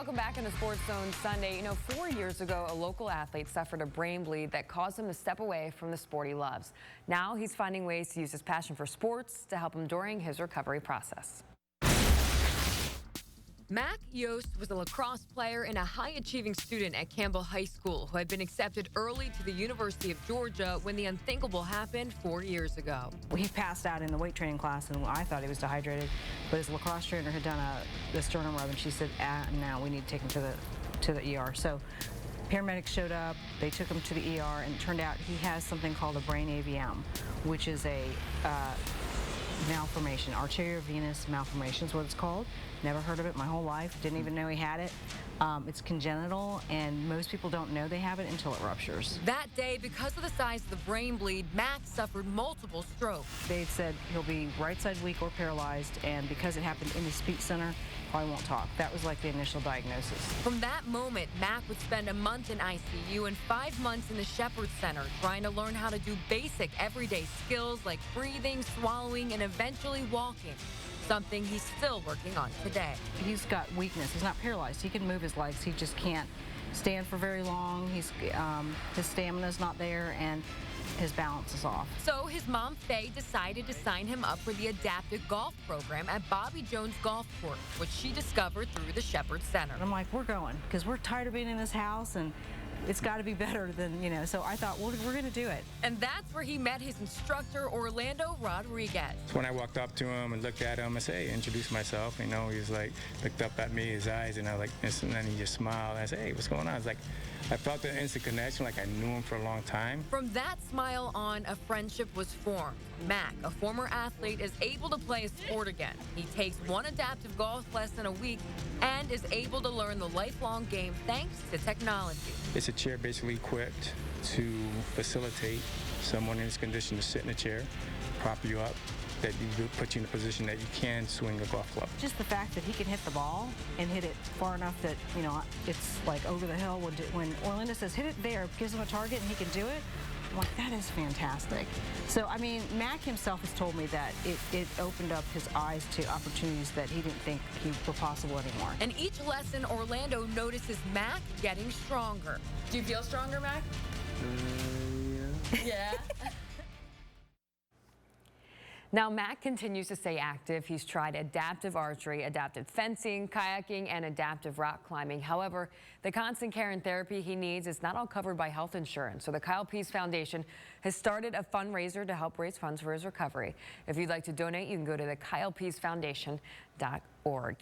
Welcome back in the Sports Zone Sunday. 4 years ago, a local athlete suffered a brain bleed that caused him to step away from the sport he loves. Now he's finding ways to use his passion for sports to help him during his recovery process. Mac Yost was a lacrosse player and a high-achieving student at Campbell High School who had been accepted early to the University of Georgia when the unthinkable happened 4 years ago. He passed out in the weight training class, and I thought he was dehydrated, but his lacrosse trainer had done the sternum rub, and she said, now we need to take him to the ER. So paramedics showed up, they took him to the ER, and it turned out he has something called a brain AVM, which is a malformation, arteriovenous malformation is what it's called. Never heard of it my whole life, didn't even know he had it. It's congenital, and most people don't know they have it until it ruptures. That day, because of the size of the brain bleed, Mac suffered multiple strokes. They said he'll be right side weak or paralyzed, and because it happened in the speech center, probably won't talk. That was like the initial diagnosis. From that moment, Mac would spend a month in ICU and 5 months in the Shepherd Center trying to learn how to do basic everyday skills like breathing, swallowing, and eventually walking. Something he's still working on today. He's got weakness. He's not paralyzed. He can move his legs. He just can't stand for very long. His stamina's not there, and his balance is off. So his mom, Faye, decided to sign him up for the adapted golf program at Bobby Jones Golf Course, which she discovered through the Shepherd Center. I'm like, we're going, because we're tired of being in this house, and it's got to be better than, so I thought, well, we're going to do it. And that's where he met his instructor, Orlando Rodriguez. When I walked up to him and looked at him, I said, hey, introduced myself. He was like, looked up at me, his eyes, and I was like, and then he just smiled. And I said, hey, what's going on? It's like, I felt the instant connection, like I knew him for a long time. From that smile on, a friendship was formed. Mac, a former athlete, is able to play a sport again. He takes one adaptive golf lesson a week and is able to learn the lifelong game thanks to technology. It's a chair basically equipped to facilitate someone in this condition to sit in a chair, prop you up, that you put you in a position that you can swing a golf club. Just the fact that he can hit the ball and hit it far enough that, it's like over the hill. When Orlando says, hit it there, gives him a target and he can do it, I'm like, that is fantastic. So, Mac himself has told me that it opened up his eyes to opportunities that he didn't think were possible anymore. And each lesson, Orlando notices Mac getting stronger. Do you feel stronger, Mac? Yeah. Yeah? Now, Mac continues to stay active. He's tried adaptive archery, adaptive fencing, kayaking, and adaptive rock climbing. However, the constant care and therapy he needs is not all covered by health insurance. So the Kyle Pease Foundation has started a fundraiser to help raise funds for his recovery. If you'd like to donate, you can go to the KylePeaseFoundation.org.